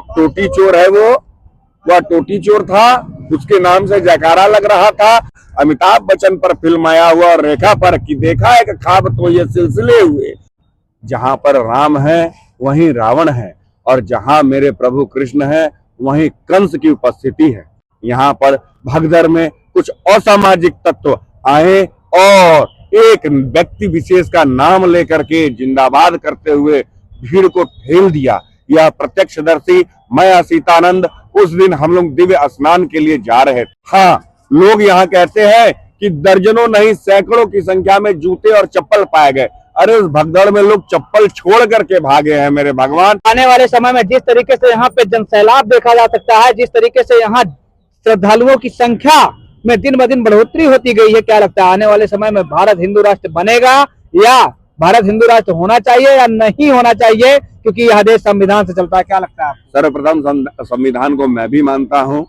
टोटी चोर है वह टोटी चोर था, उसके नाम से जयकारा लग रहा था। अमिताभ बच्चन पर फिल्म आया हुआ और रेखा पर कि देखा है कि ख्वाब तो ये सिलसिले हुए। जहां पर राम है वहीं रावण है, और जहां मेरे प्रभु कृष्ण है वहीं कंस की उपस्थिति है। यहाँ पर भगदड़ में कुछ असामाजिक तत्व आए और एक व्यक्ति विशेष का नाम लेकर के जिंदाबाद करते हुए भीड़ को ठेल दिया। यह प्रत्यक्षदर्शी मैं असीतानंद, उस दिन हम लोग दिव्य स्नान के लिए जा रहे थे। हाँ, लोग यहाँ कहते हैं कि दर्जनों नहीं सैकड़ों की संख्या में जूते और चप्पल पाए गए। अरे उस भगदड़ में लोग चप्पल छोड़ करके भागे हैं मेरे भगवान। आने वाले समय में जिस तरीके से यहाँ पे जनसैलाब देखा जा सकता है, जिस तरीके से यहाँ श्रद्धालुओं की संख्या में दिन ब दिन बढ़ोतरी होती गई है, क्या लगता है आने वाले समय में भारत हिंदू राष्ट्र बनेगा, या भारत हिंदू राष्ट्र होना चाहिए या नहीं होना चाहिए, क्योंकि यह देश संविधान से चलता है? क्या लगता है? सर्वप्रथम संविधान को मैं भी मानता हूँ,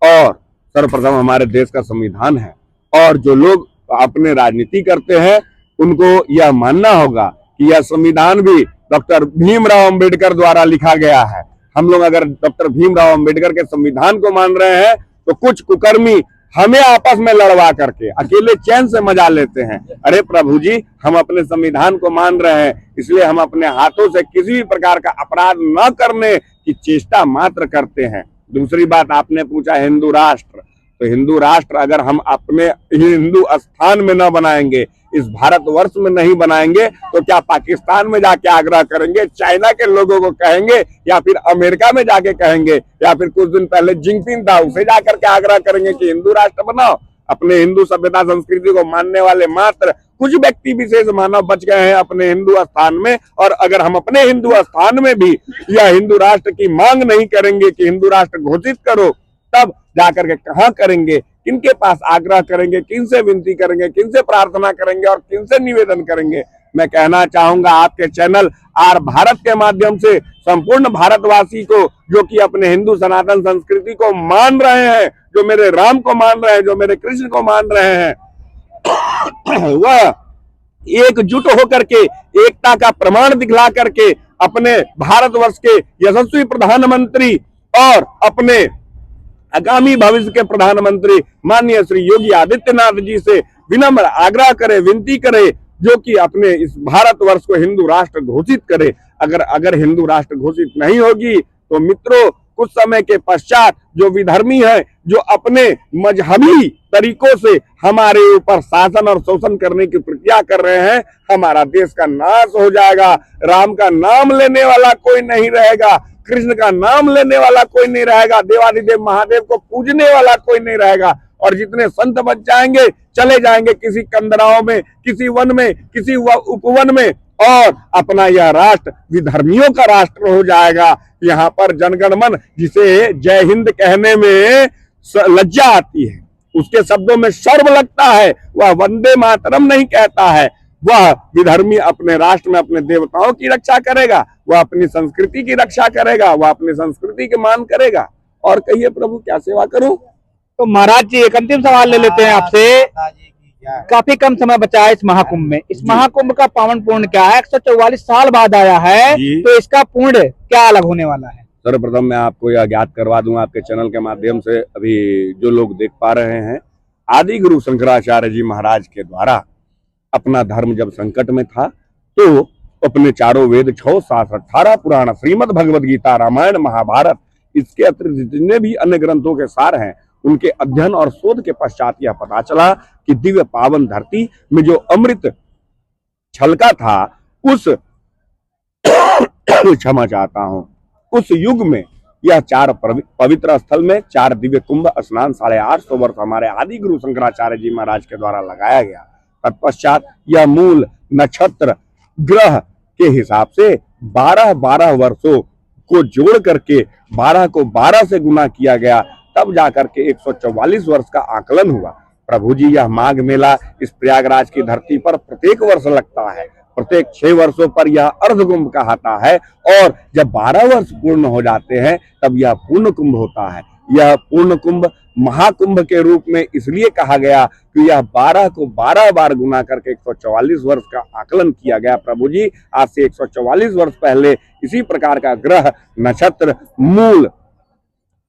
और सर्वप्रथम हमारे देश का संविधान है, और जो लोग अपने राजनीति करते हैं उनको यह मानना होगा कि यह संविधान भी डॉक्टर भीमराव अंबेडकर द्वारा लिखा गया है। हम लोग अगर डॉक्टर भीमराव अंबेडकर के संविधान को मान रहे हैं तो कुछ कुकर्मी हमें आपस में लड़वा करके अकेले चैन से मजा लेते हैं। अरे प्रभु जी, हम अपने संविधान को मान रहे हैं, इसलिए हम अपने हाथों से किसी भी प्रकार का अपराध न करने की चेष्टा मात्र करते हैं। दूसरी बात, आपने पूछा हिंदू राष्ट्र, तो हिंदू राष्ट्र अगर हम अपने हिंदू स्थान में न बनाएंगे, इस भारतवर्ष में नहीं बनाएंगे, तो क्या पाकिस्तान में जाके आग्रह करेंगे, चाइना के लोगों को कहेंगे, या फिर अमेरिका में जाके कहेंगे, या फिर कुछ दिन पहले जिनपिंग था उसे जाकर के आग्रह करेंगे कि हिंदू राष्ट्र बनाओ? अपने हिंदू सभ्यता संस्कृति को मानने वाले मात्र कुछ व्यक्ति विशेष मानव बच गए हैं अपने हिंदू स्थान में। और अगर हम अपने हिंदू स्थान में भी यह हिंदू राष्ट्र की मांग नहीं करेंगे कि हिंदू राष्ट्र घोषित करो, तब जाकर के कहाँ करेंगे, किनके पास आग्रह करेंगे, किनसे विनती करेंगे, किनसे प्रार्थना करेंगे और किनसे निवेदन करेंगे? मैं कहना चाहूंगा आपके चैनल आर भारत के माध्यम से संपूर्ण भारतवासी को, जो कि अपने हिंदू सनातन संस्कृति को मान रहे हैं, जो मेरे राम को मान रहे हैं, जो मेरे कृष्ण को मान रहे हैं, वह एकजुट होकर के एकता का प्रमाण दिखला करके अपने भारतवर्ष के यशस्वी प्रधानमंत्री और अपने आगामी भविष्य के प्रधानमंत्री माननीय श्री योगी आदित्यनाथ जी से विनम्र आग्रह करे, विनती करे, जो कि अपने इस भारतवर्ष को हिंदू राष्ट्र घोषित करे। अगर हिंदू राष्ट्र घोषित नहीं होगी तो मित्रों, कुछ समय के पश्चात जो विधर्मी है, जो अपने मजहबी तरीकों से हमारे ऊपर शासन और शोषण करने की प्रक्रिया कर रहे हैं, हमारा देश का नाश हो जाएगा। राम का नाम लेने वाला कोई नहीं रहेगा, कृष्ण का नाम लेने वाला कोई नहीं रहेगा, देवादिदेव महादेव को पूजने वाला कोई नहीं रहेगा, और जितने संत बच जाएंगे चले जाएंगे किसी कंदराओं में, किसी वन में, किसी उपवन में, और अपना यह राष्ट्र विधर्मियों का राष्ट्र हो जाएगा। यहाँ पर जनगण मन, जिसे जय हिंद कहने में लज्जा आती है, उसके शब्दों में शर्म लगता है, वह वंदे मातरम नहीं कहता है, वह विधर्मी अपने राष्ट्र में अपने देवताओं की रक्षा करेगा, वह अपनी संस्कृति की रक्षा करेगा, वह अपनी संस्कृति के मान करेगा। और कहिए प्रभु क्या सेवा करूं? तो महाराज जी, एक अंतिम सवाल ले लेते हैं आपसे। काफी कम समय बचा है इस महाकुंभ में, इस महाकुंभ का पावन पूर्ण क्या है? 144 साल बाद आया है, तो इसका पूर्ण क्या अलग होने वाला है? सर्वप्रथम मैं आपको यह ज्ञात करवा दूं आपके चैनल के माध्यम से, अभी जो लोग देख पा रहे हैं, आदि गुरु शंकराचार्य जी महाराज के द्वारा अपना धर्म जब संकट में था, तो अपने चारों वेद, 6 शास्त्र, 18 पुराण, श्रीमद् भगवद गीता, रामायण, महाभारत, इसके अतिरिक्त जितने भी अन्य ग्रंथों के सार हैं, उनके अध्ययन और शोध के पश्चात यह पता चला कि दिव्य पावन धरती में जो अमृत छलका था, उस क्षमा चाहता हूं, उस युग में यह 4 पवित्र स्थल में 4 दिव्य कुंभ स्नान 850 वर्ष हमारे आदि गुरु शंकराचार्य जी महाराज के द्वारा लगाया गया। तत्पश्चात यह मूल नक्षत्र ग्रह के हिसाब से 12 वर्षों को जोड़ करके 12 को 12 से गुना किया गया, तब जाकर के 144 वर्ष का आकलन हुआ। प्रभु जी, यह माघ मेला इस प्रयागराज की धरती पर प्रत्येक वर्ष लगता है, प्रत्येक 6 वर्षों पर यह अर्ध कुंभ कहलाता है, और जब 12 वर्ष पूर्ण हो जाते हैं तब यह पूर्ण कुंभ होता है। यह पूर्ण कुंभ महाकुंभ के रूप में इसलिए कहा गया कि यह 12 को 12 बार गुना करके 144 वर्ष का आकलन किया गया। प्रभु जी आज से 144 वर्ष पहले इसी प्रकार का ग्रह नक्षत्र मूल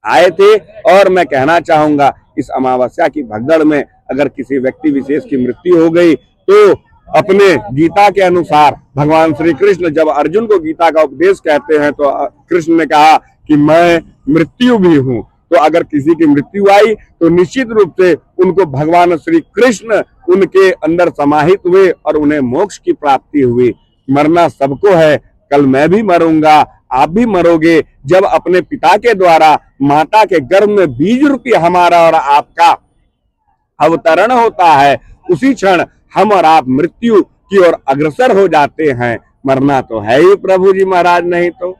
आए थे। और मैं कहना चाहूंगा इस अमावस्या की भगदड़ में अगर किसी व्यक्ति विशेष की मृत्यु हो गई तो अपने गीता के अनुसार भगवान श्री कृष्ण जब अर्जुन को गीता का उपदेश कहते हैं तो कृष्ण ने कहा कि मैं मृत्यु भी हूं। तो अगर किसी की मृत्यु आई तो निश्चित रूप से उनको भगवान श्री कृष्ण उनके अंदर समाहित हुए और उन्हें मोक्ष की प्राप्ति हुई। मरना सबको है, कल मैं भी मरूंगा, आप भी मरोगे। जब अपने पिता के द्वारा माता के गर्भ में बीज रूपी हमारा और आपका अवतरण होता है, उसी क्षण हम और आप मृत्यु की ओर अग्रसर हो जाते हैं। मरना तो है ही प्रभु जी महाराज, नहीं तो।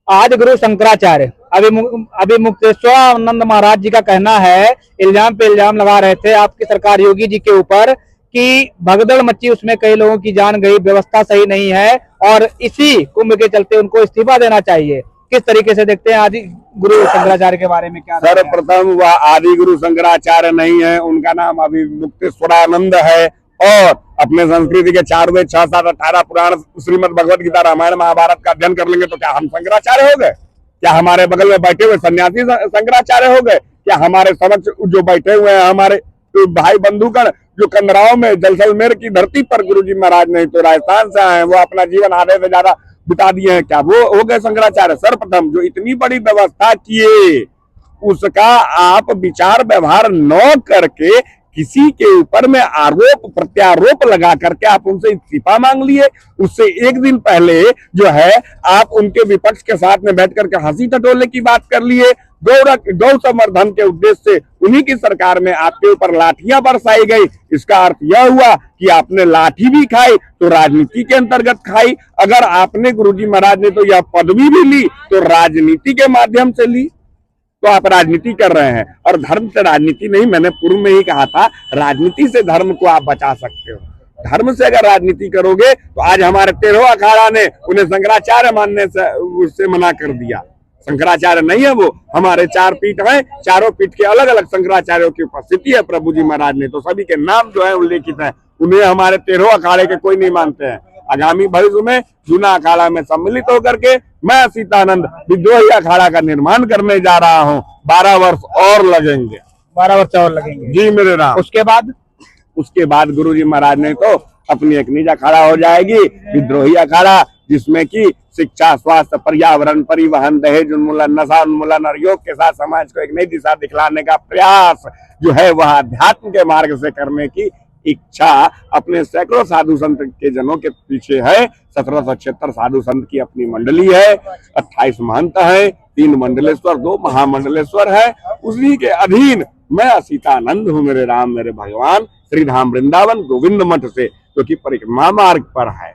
आज गुरु शंकराचार्य अभिमुक्तेश्वरानंद महाराज जी का कहना है, इल्जाम पे इल्जाम लगा रहे थे आपकी सरकार योगी जी के ऊपर कि भगदड़ मची, उसमें कई लोगों की जान गई, व्यवस्था सही नहीं है और इसी कुंभ के चलते उनको इस्तीफा देना चाहिए। किस तरीके से देखते हैं आदि गुरु शंकराचार्य के बारे में? क्या सर्वप्रथम वह आदि गुरु शंकराचार्य नहीं है, उनका नाम अभिमुक्तेश्वरानंद है। और अपने संस्कृति के 4 वेद 6 7 18 पुराण श्रीमद् भगवत गीता रामायण महाभारत का अध्ययन कर लेंगे तो क्या हम शंकराचार्य हो गए? क्या हमारे बगल में बैठे हुए सन्यासी शंकराचार्य हो गए? क्या हमारे समक्ष जो बैठे हुए हैं हमारे तो भाई बंधुगण जो कंदराओं में जलसलमेर की धरती पर गुरु जी महाराज नहीं तो राजस्थान से आए, वो अपना जीवन आधे से ज्यादा बिता दिए हैं, क्या वो हो गए शंकराचार्य? सर्वप्रथम जो इतनी बड़ी व्यवस्था किए उसका आप विचार व्यवहार न करके किसी के ऊपर में आरोप प्रत्यारोप लगा करके आप उनसे इस्तीफा मांग लिए। उससे एक दिन पहले जो है आप उनके विपक्ष के साथ में बैठ करके हंसी टटोले की बात कर लिए। गौ संवर्धन के उद्देश्य से उन्हीं की सरकार में आपके ऊपर लाठियां बरसाई गई। इसका अर्थ यह हुआ कि आपने लाठी भी खाई तो राजनीति के अंतर्गत खाई। अगर आपने गुरुजी महाराज ने तो यह पदवी भी ली तो राजनीति के माध्यम से ली, तो आप राजनीति कर रहे हैं। और धर्म से राजनीति नहीं, मैंने पूर्व में ही कहा था, राजनीति से धर्म को आप बचा सकते हो। धर्म से अगर राजनीति करोगे तो आज हमारे 13वां अखाड़ा ने उन्हें शंकराचार्य मानने से उससे मना कर दिया। शंकराचार्य नहीं है वो, हमारे 4 पीठ हैं, चारों पीठ के अलग अलग शंकराचार्यों की उपस्थिति है प्रभु जी महाराज ने, तो सभी के नाम जो है उल्लेखित है। उन्हें हमारे 13वें अखाड़े के कोई नहीं मानते हैं। आगामी भविष्य में जूना अखाड़ा में सम्मिलित होकर के मैं सीतानंद विद्रोही अखाड़ा का निर्माण करने जा रहा हूँ। 12 वर्ष और लगेंगे। 12 वर्ष और लगेंगे जी मेरे राम। उसके बाद गुरु जी महाराज ने तो अपनी एक निज अखाड़ा हो जाएगी, विद्रोही अखाड़ा, जिसमें कि शिक्षा, स्वास्थ्य, पर्यावरण, परिवहन, दहेज उन्मूलन, नशा उन्मूलन और योग के साथ समाज को एक नई दिशा दिखलाने का प्रयास जो है वह अध्यात्म के मार्ग से करने की इच्छा अपने सैकड़ों साधु संत के जनों के पीछे है। 1776 साधु संत की अपनी मंडली है, 28 महंत है, 3 मंडलेश्वर, 2 महामंडलेश्वर है। उसी के अधीन मैं सीतानंद हूँ मेरे राम मेरे भगवान, श्री धाम वृंदावन गोविंद मठ से, जो कि परिक्रमा मार्ग पर है।